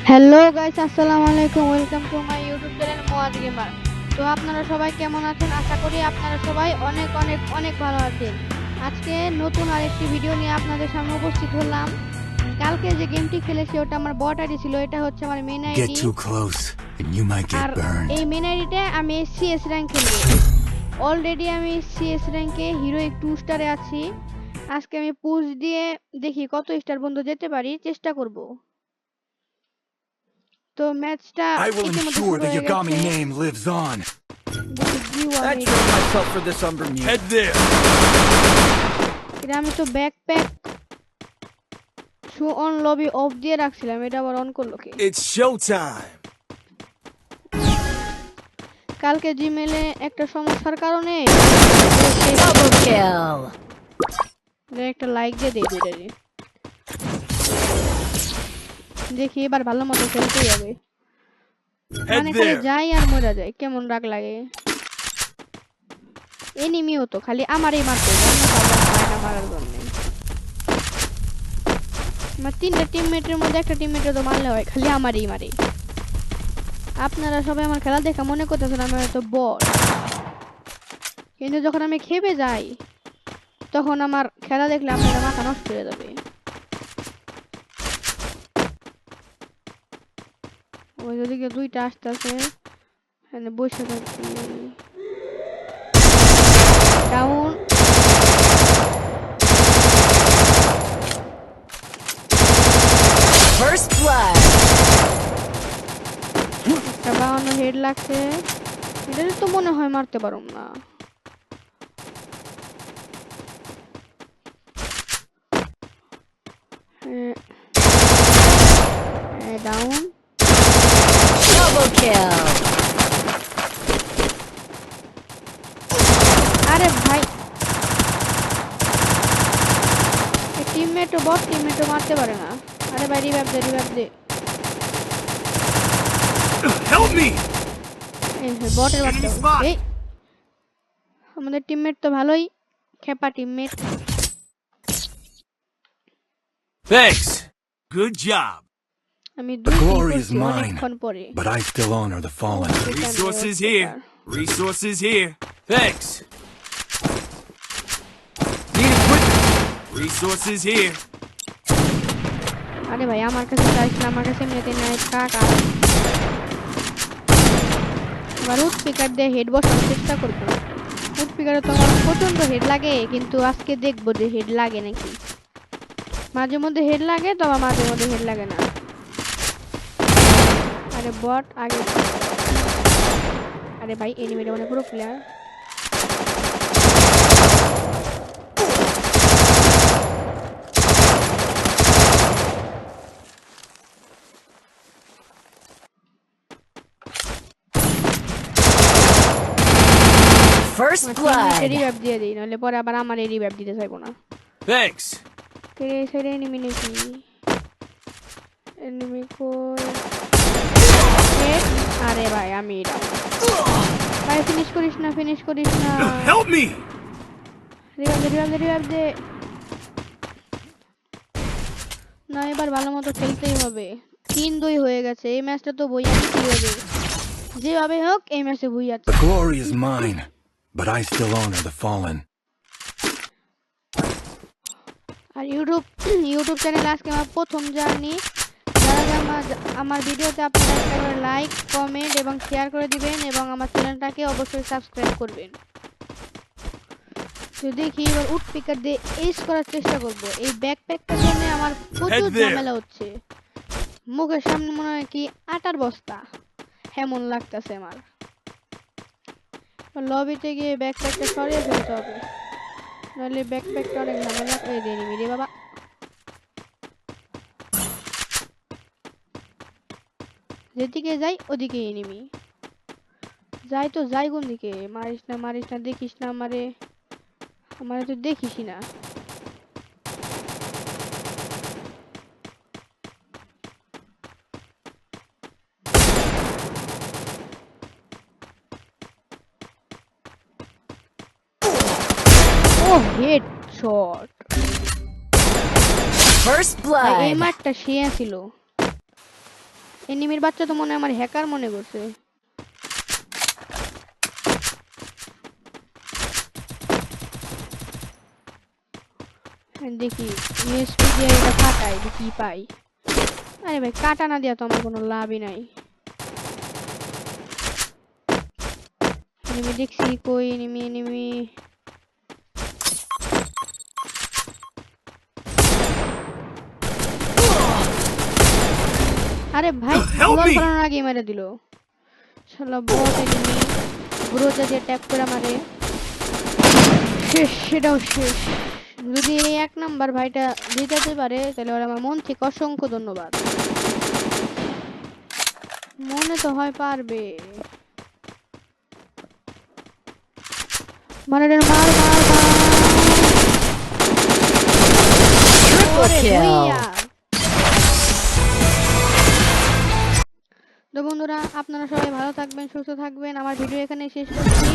Hello guys, আসসালামু আলাইকুম। Welcome to my YouTube channel Muaz gamer. তো আপনারা সবাই কেমন আছেন? আশা করি আপনারা সবাই অনেক অনেক অনেক ভালো আছেন। আজকে নতুন আরেকটি ভিডিও নিয়ে আপনাদের সামনে উপস্থিত হলাম। কালকে যে গেমটি খেলেছি ওটা আমার বট আইডি ছিল, এটা হচ্ছে আমার main Get ID. too close and you might get আর burned. এই মেন আইডিতে আমি সিএস র্যাঙ্ক খেলবো। অলরেডি আমি সিএস র্যাঙ্কে হিরোইক 2 স্টারে আছি। আজকে আমি পুশ দিয়ে দেখি কত স্টার পর্যন্ত যেতে পারি, চেষ্টা করব। তো ম্যাচটা I will ইতিমধ্যে ensure শুরু the হয়ে Yagami গেছে। name lives on. দেখি জিও I আমি trained myself for this under mute. Head there. এটা আমি তো backpack show on lobby of দিয়ে রাখছিলাম, এটা আবার অন করলো কে? It's showtime. কালকে জিমেলে একটা সমস্যার কারণে Double kill. একটা লাইক দিয়ে দেই দুইটারে। দেখি এবার ভালো মতো খেলতেই হবে। Head মানে খালি there. যাই আর মরে যায়, কেমন রাগ লাগে। এনিমিও তো খালি আমারই মারতে যায়, অন্য কাউকে পায় না মারার জন্য। আমার 3টা টিমমেটের মধ্যে একটা টিমমেটে তো মারলে হয়, খালি আমারই মারে। আপনারা সবাই আমার খেলা দেখা মনে করতেছেন আমি হয়তো বট, কিন্তু যখন আমি খেপে যাই তখন আমার খেলা দেখলে আপনারা মাথা নষ্ট হয়ে যাবে। ওই ওদিকে 2টা আসতেছে, এখানে বসে থাকি। ডাউন। First blood. একটা 52 হেড লাগছে, এটা তো মনে হয় মারতে পারুম না। ডাউন। Double kill. আরে ভাই, টিমমেটও বট, টিমমেটও মারতে পারে না। আরে ভাই, রিভাইভ দে, রিভাইভ দে। Help me. এই বটের Enemy বাচ্চা। spot. এই আমাদের টিমমেট তো ভালোই খেপা টিমমেট। Thanks. Good job. আমি The 2 কিল glory is করছি mine, অনেকক্ষণ পরে। but I still honor the fallen. Resources here. Resources here. Thanks. Need equipment. Resources here. আরে ভাই, আমার কাছে চাইছ না, আমার কাছে এমনিতে নাই টাকা। এবার উড স্পিকার দিয়ে হেড বসানোর চেষ্টা করবো। উড স্পিকারে তো আমার প্রচন্ড হেড লাগে, কিন্তু আজকে দেখবো যে হেড লাগে নাকি। মাঝে মধ্যে হেড লাগে, তবে মাঝে মধ্যে হেড লাগে না। আরে বট আগে। আরে ভাই, এনিমিটা মানে পুরো প্লেয়ার। First blood. রিভাইভ দিয়ে দিই, নাহলে পরে আবার আমার এই রিভাইভ দিতে চাইবো না। Thanks. এই সাইডে এনিমি নাকি? এনিমি কই? আরে ভাই, আমি ডাউন। ভাই ফিনিশ করিস না, ফিনিশ করিস না। Help me. রিভাইভ দে, রিভাইভ দে, রিভাইভ দে। না, এবার ভালো মতো খেলতেই হবে। 3-2 হয়ে গেছে, এই ম্যাচটা তো বই আছে কি হবে। যেভাবে হোক এই ম্যাচে বই আছে। The glory is mine, but I still honor the fallen. আর ইউটিউব চ্যানেলে আজকে আমার প্রথম জার্নি। যারা আমার ভিডিওতে আপনারা একটা লাইক, কমেন্ট এবং শেয়ার করে দিবেন, এবং আমার চ্যানেলটাকে অবশ্যই সাবস্ক্রাইব করবেন। তো দেখি এবার উড পিকার দিয়ে এস করার চেষ্টা করব। এই ব্যাকপ্যাকটার জন্য আমার প্রচুর Head there. ঝামেলা হচ্ছে। মুখের সামনে মনে হয় কি আটার বস্তা, এমন লাগতেছে আমার। লবিতে গিয়ে ব্যাকপ্যাকটা সরিয়ে ফেলতে হবে, নাহলে ব্যাকপ্যাকটা অনেক ঝামেলা। এই যে এনিমি রে বাবা, যেদিকে যাই ওদিকে এনিমি। যাই তো যাই কোন দিকে? মারিস না, মারিস না, দেখিস না আমারে, আমারে তো দেখিসই না। ও হেডশট। First এই blood. মারটা সে ছিল। এনিমির বাচ্চা তো মনে হয় আমার হ্যাকার মনে করছে। দেখি ইউএসপি দিয়ে এটা ফাটাই কি পাই। আরে ভাই কাটা না দিয়া তো আমার কোনো লাভই নাই। এনিমি দেখছি কই এনিমি আরে ভাই গোলাল পালানোর আগে মেরে দিল শালা বট এনিমি গ্রোজা দিয়ে ট্যাপ করে মারে শেষ সেটাও শেষ যদি এই 1 নাম্বার ভাইটা জিতাতে পারে তাহলে ওর আমার মন থেকে অসংখ্য ধন্যবাদ মনে তো হয় পারবে মার Triple kill. তো বন্ধুরা আপনারা সবাই ভালো থাকবেন সুস্থ থাকবেন আমার ভিডিও এখানে শেষ করছি